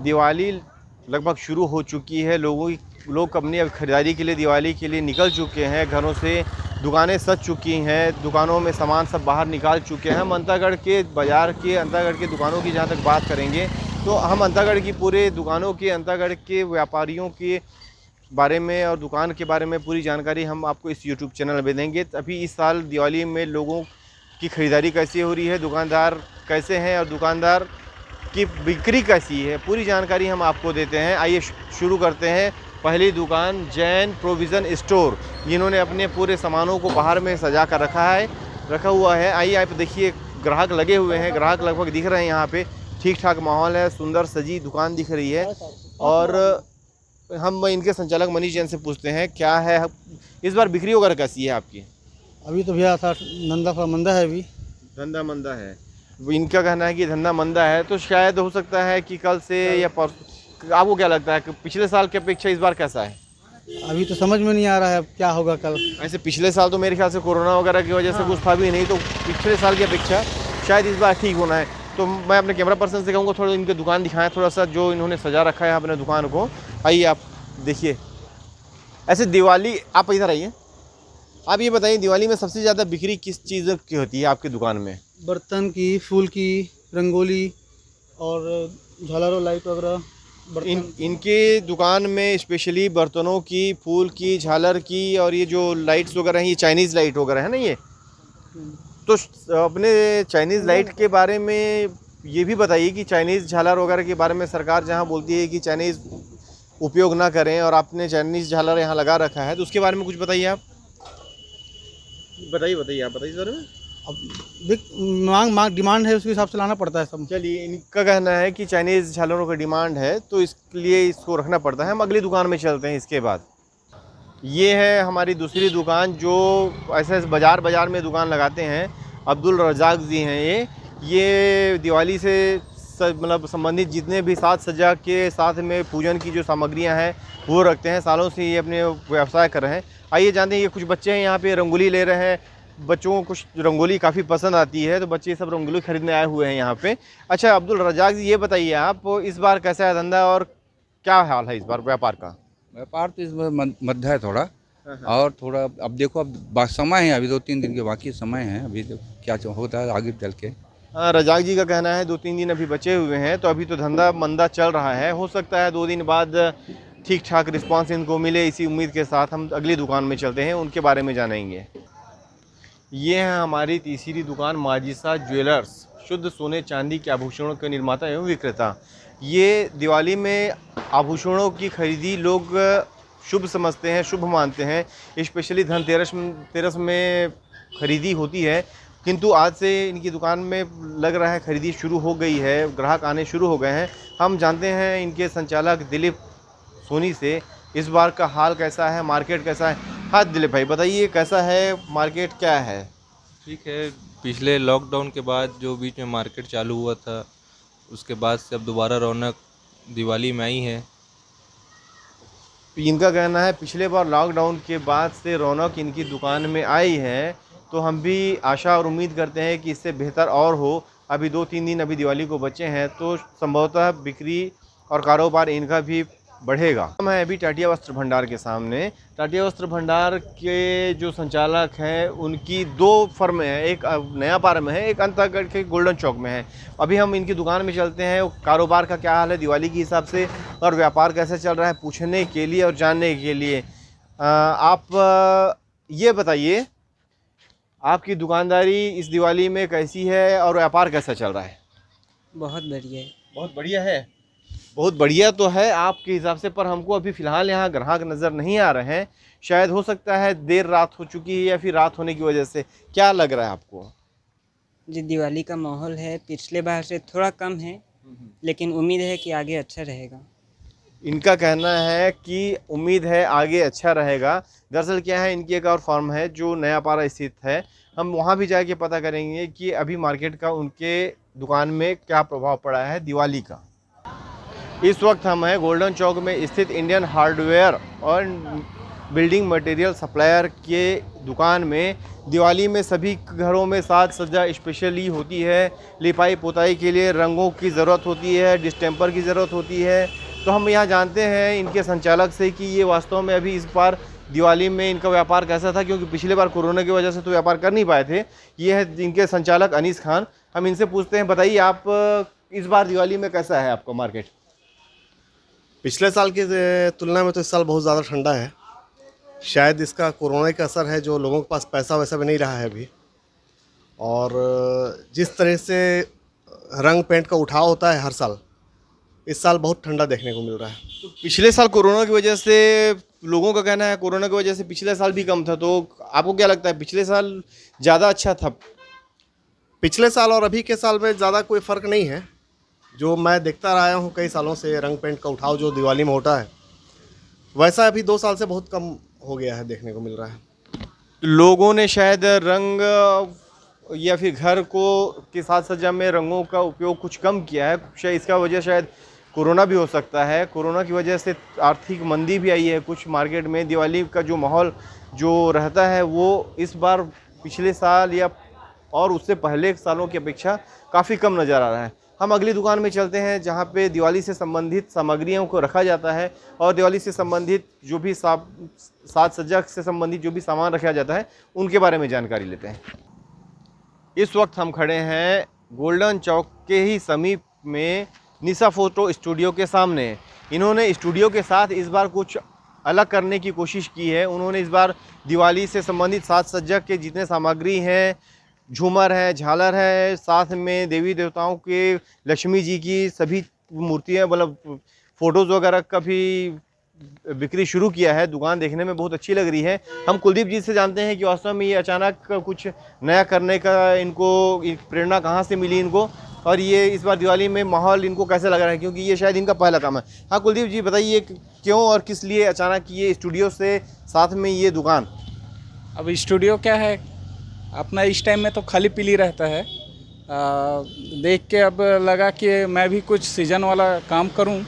दिवाली लगभग शुरू हो चुकी है। लोग अपनी अब ख़रीदारी के लिए दिवाली के लिए निकल चुके हैं घरों से। दुकानें सज चुकी हैं, दुकानों में सामान सब बाहर निकाल चुके हैं। हम अंतागढ़ के बाज़ार के अंतागढ़ के दुकानों की जहाँ तक बात करेंगे तो हम अंतागढ़ की पूरे दुकानों के अंतागढ़ के व्यापारियों के बारे में और दुकान के बारे में पूरी जानकारी हम आपको इस यूट्यूब चैनल में देंगे। अभी इस साल दिवाली में लोगों की ख़रीदारी कैसी हो रही है, दुकानदार कैसे हैं और दुकानदार की बिक्री कैसी है, पूरी जानकारी हम आपको देते हैं। आइए शुरू करते हैं। पहली दुकान जैन प्रोविज़न स्टोर, जिन्होंने अपने पूरे सामानों को बाहर में सजा कर रखा हुआ है। आइए आप देखिए, ग्राहक लगे हुए हैं, ग्राहक लगभग दिख रहे हैं। यहाँ पे ठीक ठाक माहौल है, सुंदर सजी दुकान दिख रही है। और हम इनके संचालक मनीष जैन से पूछते हैं क्या है इस बार बिक्री वगैरह कैसी है आपकी। अभी तो भैया था नंदा थोड़ा मंदा है, अभी धंधा मंदा है। इनका कहना है कि धंधा मंदा है, तो शायद हो सकता है कि कल से या परसों, आपको क्या लगता है कि पिछले साल की अपेक्षा इस बार कैसा है। अभी तो समझ में नहीं आ रहा है अब क्या होगा कल। ऐसे पिछले साल तो मेरे ख्याल से कोरोना वगैरह की वजह से कुछ था भी नहीं, तो पिछले साल की अपेक्षा शायद इस बार ठीक होना है। तो मैं अपने कैमरा पर्सन से कहूँगा थोड़ा इनकी दुकान दिखाएं, थोड़ा सा जो इन्होंने सजा रखा है अपने दुकान को। आइए आप देखिए। ऐसे दिवाली, आप इधर आइए, आप ये बताइए दिवाली में सबसे ज़्यादा बिक्री किस चीज़ की होती है आपकी दुकान में। बर्तन की, फूल की, रंगोली और झालर और लाइट वगैरह। इनके दुकान में स्पेशली बर्तनों की, फूल की, झालर की और ये जो लाइट्स वगैरह हैं, ये चाइनीज़ लाइट वगैरह है ना ये। तो अपने चाइनीज़ लाइट के बारे में ये भी बताइए कि चाइनीज़ झालर वगैरह के बारे में सरकार जहाँ बोलती है कि चाइनीज़ उपयोग ना करें और आपने चाइनीज़ झालर यहाँ लगा रखा है, तो उसके बारे में कुछ बताइए आप। बताइए आप बताइए सर। अब मांग डिमांड है, उसके हिसाब से लाना पड़ता है सब। चलिए, इनका कहना है कि चाइनीज़ झालरों की डिमांड है तो इसलिए इसको रखना पड़ता है। हम अगली दुकान में चलते हैं इसके बाद। ये है हमारी दूसरी दुकान, जो ऐसे बाज़ार में दुकान लगाते हैं। अब्दुल रज़ाक जी हैं ये दिवाली से मतलब संबंधित जितने भी साज सज्जा के साथ में पूजन की जो सामग्रियां हैं वो रखते हैं। सालों से ये अपने व्यवसाय कर रहे हैं। आइए जानते हैं, ये कुछ बच्चे हैं यहाँ पे रंगोली ले रहे हैं। बच्चों को कुछ रंगोली काफ़ी पसंद आती है, तो बच्चे सब रंगोली खरीदने आए हुए हैं यहाँ पे। अच्छा अब्दुल रज़ाक जी, ये बताइए आप इस बार कैसा है धंधा और क्या हाल है इस बार व्यापार का। व्यापार तो इस बार मध्य है थोड़ा, और थोड़ा अब देखो, अब समय है, अभी 2-3 दिन के बाकी समय है, अभी क्या होता है आगे चल के। रज़ाक जी का कहना है 2-3 दिन अभी बचे हुए हैं, तो अभी तो धंधा मंदा चल रहा है। हो सकता है 2 दिन बाद ठीक ठाक रिस्पांस इनको मिले, इसी उम्मीद के साथ हम अगली दुकान में चलते हैं, उनके बारे में जानेंगे। ये है हमारी तीसरी दुकान, माजिसा ज्वेलर्स, शुद्ध सोने चांदी के आभूषणों के निर्माता एवं विक्रेता। ये दिवाली में आभूषणों की खरीदी लोग शुभ समझते हैं, शुभ मानते हैं। स्पेशली धनतेरस में खरीदी होती है, किंतु आज से इनकी दुकान में लग रहा है खरीदी शुरू हो गई है, ग्राहक आने शुरू हो गए हैं। हम जानते हैं इनके संचालक दिलीप सोनी से इस बार का हाल कैसा है, मार्केट कैसा है। हाँ दिलीप भाई बताइए, कैसा है मार्केट, क्या है। ठीक है, पिछले लॉकडाउन के बाद जो बीच में मार्केट चालू हुआ था, उसके बाद से अब दोबारा रौनक दिवाली में आई है। इनका कहना है पिछले बार लॉकडाउन के बाद से रौनक इनकी दुकान में आई है, तो हम भी आशा और उम्मीद करते हैं कि इससे बेहतर और हो। अभी 2-3 दिन अभी दिवाली को बचे हैं, तो संभवतः बिक्री और कारोबार इनका भी बढ़ेगा। हम हैं अभी टाटिया वस्त्र भंडार के सामने। टाटिया वस्त्र भंडार के जो संचालक हैं उनकी 2 फर्म हैं, एक नया पार में है, एक अंतागढ़ के गोल्डन चौक में है। अभी हम इनकी दुकान में चलते हैं, कारोबार का क्या हाल है दिवाली के हिसाब से और व्यापार कैसे चल रहा है पूछने के लिए और जानने के लिए। आप ये बताइए, आपकी दुकानदारी इस दिवाली में कैसी है और व्यापार कैसा चल रहा है। बहुत बढ़िया है। बहुत बढ़िया है। बहुत बढ़िया तो है आपके हिसाब से, पर हमको अभी फ़िलहाल यहाँ ग्राहक नज़र नहीं आ रहे हैं। शायद हो सकता है देर रात हो चुकी है या फिर रात होने की वजह से, क्या लग रहा है आपको। जो दिवाली का माहौल है पिछले बार से थोड़ा कम है, लेकिन उम्मीद है कि आगे अच्छा रहेगा। इनका कहना है कि उम्मीद है आगे अच्छा रहेगा। दरअसल क्या है, इनकी एक और फर्म है जो नया पारा स्थित है। हम वहाँ भी जाके पता करेंगे कि अभी मार्केट का उनके दुकान में क्या प्रभाव पड़ा है दिवाली का। इस वक्त हम हैं गोल्डन चौक में स्थित इंडियन हार्डवेयर और बिल्डिंग मटेरियल सप्लायर के दुकान में दिवाली में सभी घरों में साज सज्जा स्पेशली होती है। लिपाई पोताई के लिए रंगों की ज़रूरत होती है, डिस्टेम्पर की ज़रूरत होती है। तो हम यहाँ जानते हैं इनके संचालक से कि ये वास्तव में अभी इस बार दिवाली में इनका व्यापार कैसा था, क्योंकि पिछले बार कोरोना की वजह से तो व्यापार कर नहीं पाए थे। ये है इनके संचालक अनीस खान। हम इनसे पूछते हैं, बताइए आप इस बार दिवाली में कैसा है आपका मार्केट? पिछले साल की तुलना में तो इस साल बहुत ज़्यादा ठंडा है। शायद इसका कोरोना का असर है, जो लोगों के पास पैसा वैसा भी नहीं रहा है अभी। और जिस तरह से रंग पेंट का उठाव होता है हर साल, इस साल बहुत ठंडा देखने को मिल रहा है। तो पिछले साल कोरोना की वजह से लोगों का कहना है कोरोना की वजह से पिछले साल भी कम था, तो आपको क्या लगता है पिछले साल ज़्यादा अच्छा था? पिछले साल और अभी के साल में ज़्यादा कोई फ़र्क नहीं है। जो मैं देखता रहा हूँ कई सालों से, रंग पेंट का उठाव जो दिवाली में होता है, वैसा अभी 2 साल से बहुत कम हो गया है, देखने को मिल रहा है। लोगों ने शायद रंग या फिर घर को के साथ सज्जा में रंगों का उपयोग कुछ कम किया है। शायद इसका वजह शायद कोरोना भी हो सकता है। कोरोना की वजह से आर्थिक मंदी भी आई है कुछ मार्केट में। दिवाली का जो माहौल जो रहता है वो इस बार पिछले साल या और उससे पहले सालों की अपेक्षा काफ़ी कम नज़र आ रहा है। हम अगली दुकान में चलते हैं जहाँ पे दिवाली से संबंधित सामग्रियों को रखा जाता है और दिवाली से संबंधित जो भी साज सज्जा से संबंधित जो भी सामान रखा जाता है उनके बारे में जानकारी लेते हैं। इस वक्त हम खड़े हैं गोल्डन चौक के ही समीप में निशा फोटो स्टूडियो के सामने। इन्होंने स्टूडियो के साथ इस बार कुछ अलग करने की कोशिश की है। उन्होंने इस बार दिवाली से संबंधित साज सज्जा के जितने सामग्री हैं, झूमर है, झालर है, साथ में देवी देवताओं के, लक्ष्मी जी की सभी मूर्तियाँ, मतलब फ़ोटोज़ वगैरह का भी बिक्री शुरू किया है। दुकान देखने में बहुत अच्छी लग रही है। हम कुलदीप जी से जानते हैं कि वास्तव में ये अचानक कुछ नया करने का इनको प्रेरणा कहाँ से मिली इनको, और ये इस बार दिवाली में माहौल इनको कैसे लग रहा है, क्योंकि ये शायद इनका पहला काम है। हाँ कुलदीप जी बताइए, क्यों और किस लिए अचानक ये स्टूडियो से साथ में ये दुकान? अब स्टूडियो क्या है, अपना इस टाइम में तो खाली पीली रहता है। देख के अब लगा कि मैं भी कुछ सीजन वाला काम करूं,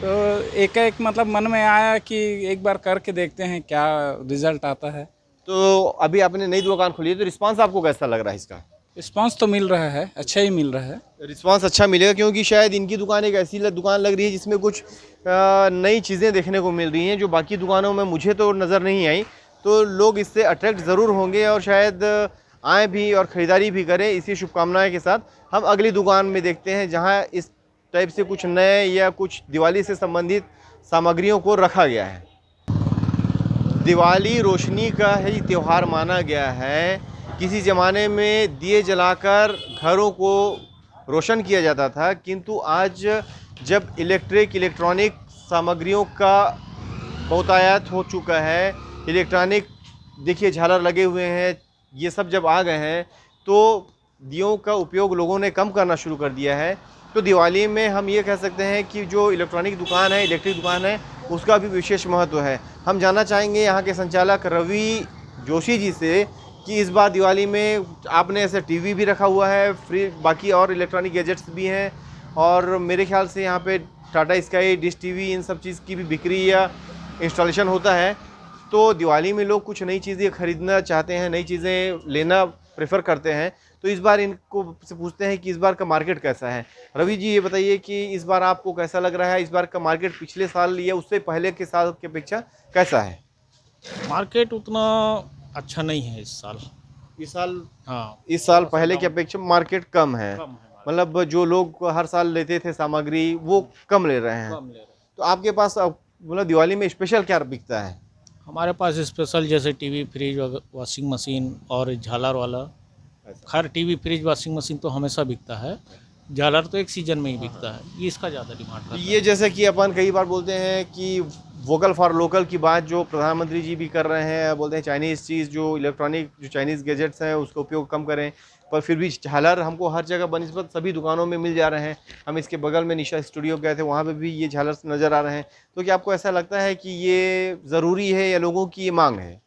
तो एक मतलब मन में आया कि एक बार करके देखते हैं क्या रिज़ल्ट आता है। तो अभी आपने नई दुकान खोली है, तो रिस्पांस आपको कैसा लग रहा है इसका? रिस्पांस तो मिल रहा है, अच्छा ही मिल रहा है। रिस्पांस अच्छा मिलेगा, क्योंकि शायद इनकी दुकान एक ऐसी दुकान लग रही है जिसमें कुछ नई चीज़ें देखने को मिल रही हैं जो बाकी दुकानों में मुझे तो नज़र नहीं आई। तो लोग इससे अट्रैक्ट ज़रूर होंगे और शायद आए भी और ख़रीदारी भी करें। इसी शुभकामनाएं के साथ हम अगली दुकान में देखते हैं जहां इस टाइप से कुछ नए या कुछ दिवाली से संबंधित सामग्रियों को रखा गया है। दिवाली रोशनी का ही त्यौहार माना गया है। किसी ज़माने में दिए जलाकर घरों को रोशन किया जाता था, किंतु आज जब इलेक्ट्रॉनिक सामग्रियों का बहुतायत हो चुका है, इलेक्ट्रॉनिक देखिए झालर लगे हुए हैं, ये सब जब आ गए हैं तो दियों का उपयोग लोगों ने कम करना शुरू कर दिया है। तो दिवाली में हम ये कह सकते हैं कि जो इलेक्ट्रॉनिक दुकान है, इलेक्ट्रिक दुकान है, उसका भी विशेष महत्व है। हम जानना चाहेंगे यहाँ के संचालक रवि जोशी जी से कि इस बार दिवाली में आपने ऐसे टीवी भी रखा हुआ है, फ्री बाकी और इलेक्ट्रॉनिक गैजेट्स भी हैं, और मेरे ख्याल से यहाँ पे टाटा स्काई, डिश टीवी, इन सब चीज़ की भी बिक्री या इंस्टॉलेशन होता है। तो दिवाली में लोग कुछ नई चीज़ें ख़रीदना चाहते हैं, नई चीज़ें लेना प्रेफर करते हैं। तो इस बार इनको से पूछते हैं कि इस बार का मार्केट कैसा है। रवि जी ये बताइए कि इस बार आपको कैसा लग रहा है, इस बार का मार्केट पिछले साल या उससे पहले के साल की अपेक्षा कैसा है? मार्केट उतना अच्छा नहीं है इस साल। हाँ, इस साल पहले की अपेक्षा मार्केट कम है। मतलब जो लोग हर साल लेते थे सामग्री वो कम ले रहे हैं। तो आपके पास मतलब दिवाली में स्पेशल क्या बिकता है? हमारे पास स्पेशल जैसे टीवी, फ्रिज, वॉशिंग मशीन और झालर वाला। खैर टीवी, फ्रिज, वॉशिंग मशीन तो हमेशा बिकता है, झालर तो एक सीजन में ही बिकता है, ये इसका ज़्यादा डिमांड करता है। ये जैसे कि अपन कई बार बोलते हैं कि वोकल फॉर लोकल की बात जो प्रधानमंत्री जी भी कर रहे हैं, बोलते हैं चाइनीज़ चीज़ जो इलेक्ट्रॉनिक जो चाइनीज़ गैजेट्स हैं उसका उपयोग कम करें, पर फिर भी झालर हमको हर जगह बनिस्बत सभी दुकानों में मिल जा रहे हैं। हम इसके बगल में निशा स्टूडियो गए थे, वहाँ पे भी ये झालर नज़र आ रहे हैं। तो क्या आपको ऐसा लगता है कि ये ज़रूरी है या लोगों की ये मांग है?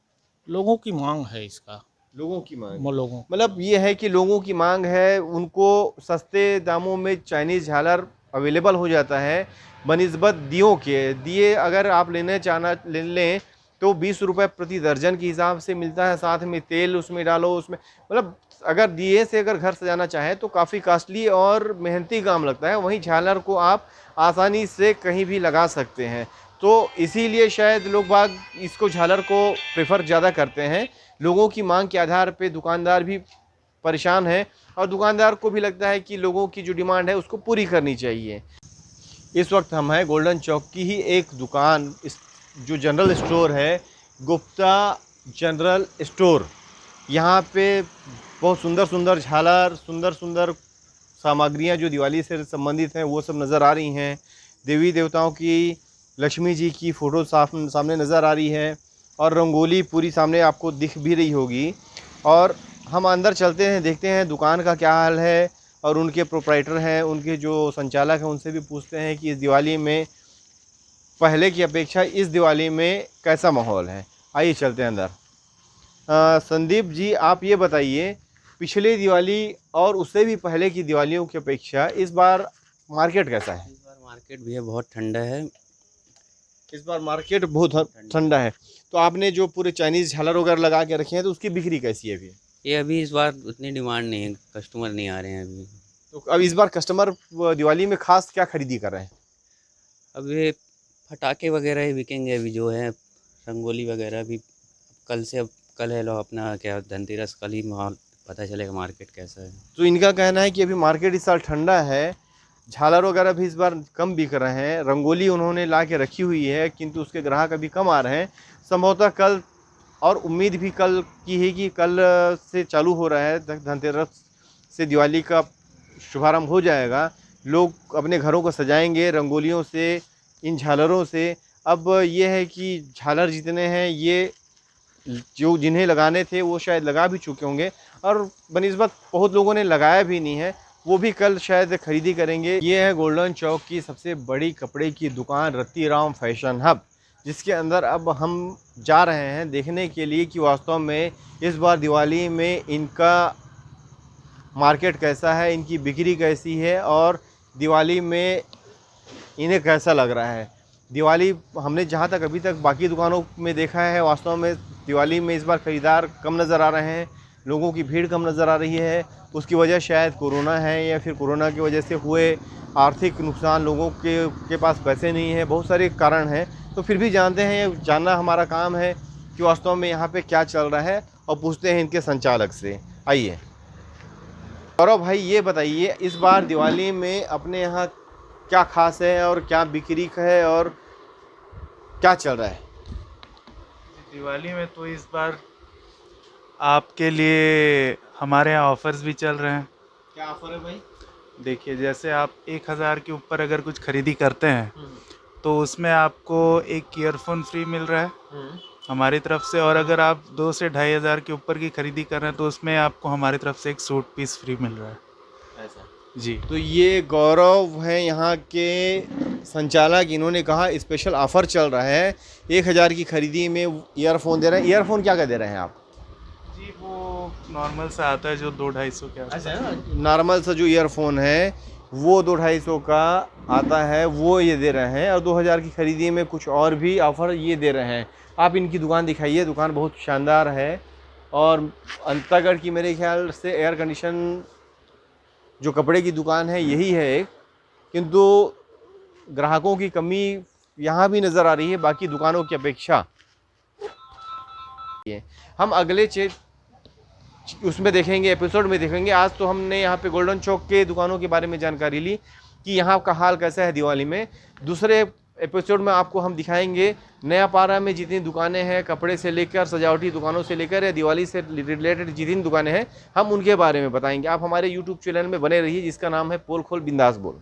लोगों की मांग है इसका। लोगों की मांग, लोगों मतलब ये है कि लोगों की मांग है, उनको सस्ते दामों में चाइनीज़ झालर अवेलेबल हो जाता है बनिस्बत दियों के। दिए अगर आप ले लें तो 20 रुपये प्रति दर्जन के हिसाब से मिलता है। साथ में तेल उसमें डालो, उसमें मतलब अगर दिए से अगर घर सजाना चाहें तो काफ़ी कॉस्टली और मेहनती काम लगता है। वहीं झालर को आप आसानी से कहीं भी लगा सकते हैं, तो इसीलिए शायद लोग बाग इसको झालर को प्रेफर ज़्यादा करते हैं। लोगों की मांग के आधार पे दुकानदार भी परेशान है और दुकानदार को भी लगता है कि लोगों की जो डिमांड है उसको पूरी करनी चाहिए। इस वक्त हम हैं गोल्डन चौक की ही एक दुकान, इस जो जनरल स्टोर है, गुप्ता जनरल स्टोर। यहाँ पे बहुत सुंदर सुंदर झालर, सुंदर सुंदर सामग्रियाँ जो दिवाली से संबंधित हैं वो सब नज़र आ रही हैं। देवी देवताओं की, लक्ष्मी जी की फ़ोटो सामने नज़र आ रही है और रंगोली पूरी सामने आपको दिख भी रही होगी। और हम अंदर चलते हैं, देखते हैं दुकान का क्या हाल है और उनके प्रोप्राइटर हैं, उनके जो संचालक हैं, उनसे भी पूछते हैं कि इस दिवाली में पहले की अपेक्षा इस दिवाली में कैसा माहौल है। आइए चलते हैं अंदर। संदीप जी, आप ये बताइए, पिछले दिवाली और उससे भी पहले की दिवालियों की अपेक्षा इस बार मार्केट कैसा है? इस बार मार्केट भी है बहुत ठंडा है। इस बार मार्केट बहुत ठंडा है। तो आपने जो पूरे चाइनीज़ झालर वगैरह लगा के रखे हैं तो उसकी बिक्री कैसी है अभी? ये अभी इस बार उतनी डिमांड नहीं है, कस्टमर नहीं आ रहे हैं अभी। तो अब इस बार कस्टमर दिवाली में खास क्या खरीदी कर रहे हैं? अब ये पटाखे वगैरह ही बिकेंगे अभी, जो है रंगोली वगैरह भी कल से। अब कल है लो अपना क्या धनतेरस, कल ही माहौल पता चलेगा मार्केट कैसा है। तो इनका कहना है कि अभी मार्केट इस साल ठंडा है, झालर वगैरह भी इस बार कम बिक रहे हैं, रंगोली उन्होंने ला के रखी हुई है किंतु उसके ग्राहक अभी कम आ रहे हैं। संभवतः कल, और उम्मीद भी कल की है कि कल से चालू हो रहा है, धनतेरस से दिवाली का शुभारंभ हो जाएगा। लोग अपने घरों को सजाएंगे रंगोलियों से, इन झालरों से। अब ये है कि झालर जितने हैं ये जो जिन्हें लगाने थे वो शायद लगा भी चुके होंगे और बनिस्बत बहुत लोगों ने लगाया भी नहीं है, वो भी कल शायद खरीदी करेंगे। ये है गोल्डन चौक की सबसे बड़ी कपड़े की दुकान रत्तीराम फैशन हब, जिसके अंदर अब हम जा रहे हैं देखने के लिए कि वास्तव में इस बार दिवाली में इनका मार्केट कैसा है, इनकी बिक्री कैसी है और दिवाली में इन्हें कैसा लग रहा है। दिवाली हमने जहाँ तक अभी तक बाकी दुकानों में देखा है, वास्तव में दिवाली में इस बार ख़रीदार कम नज़र आ रहे हैं, लोगों की भीड़ कम नज़र आ रही है। उसकी वजह शायद कोरोना है या फिर कोरोना की वजह से हुए आर्थिक नुकसान, लोगों के पास पैसे नहीं है, बहुत सारे कारण हैं। तो फिर भी जानते हैं, जानना हमारा काम है कि वास्तव में यहाँ पे क्या चल रहा है और पूछते हैं इनके संचालक से। आइए गौरव भाई, ये बताइए इस बार दिवाली में अपने यहाँ क्या खास है और क्या बिक्री है और क्या चल रहा है? दिवाली में तो इस बार आपके लिए हमारे यहाँ ऑफर्स भी चल रहे हैं। क्या ऑफर है भाई? देखिए, जैसे आप 1000 के ऊपर अगर कुछ खरीदी करते हैं तो उसमें आपको एक ईयरफोन फ्री मिल रहा है हमारी तरफ से, और अगर आप 2 से 2500 के ऊपर की खरीदी कर रहे हैं तो उसमें आपको हमारी तरफ से एक सूट पीस फ्री मिल रहा है। ऐसा जी। तो ये गौरव हैं यहाँ के संचालक, इन्होंने कहा स्पेशल ऑफ़र चल रहा है, 1000 की खरीदी में ईयरफोन दे रहे हैं। ईयरफोन क्या दे रहे हैं आप? जी, वो नॉर्मल सा आता है जो 200-250 के आसपास। नॉर्मल सा जो ईयरफोन है वो 200-250 का आता है, वो ये दे रहे हैं। और 2000 की खरीदी में कुछ और भी ऑफ़र ये दे रहे हैं। आप इनकी दुकान दिखाइए, दुकान बहुत शानदार है और अंतागढ़ की मेरे ख्याल से एयर कंडीशन जो कपड़े की दुकान है यही है एक, किंतु ग्राहकों की कमी यहाँ भी नज़र आ रही है बाकी दुकानों की अपेक्षा। हम अगले उसमें देखेंगे, एपिसोड में देखेंगे। आज तो हमने यहाँ पे गोल्डन चौक के दुकानों के बारे में जानकारी ली कि यहाँ का हाल कैसा है दिवाली में। दूसरे एपिसोड में आपको हम दिखाएंगे नया पारा में जितनी दुकानें हैं, कपड़े से लेकर सजावटी दुकानों से लेकर या दिवाली से रिलेटेड जितनी दुकानें हैं, हम उनके बारे में बताएंगे। आप हमारे यूट्यूब चैनल में बने रहिए जिसका नाम है पोल खोल बिंदास बोल।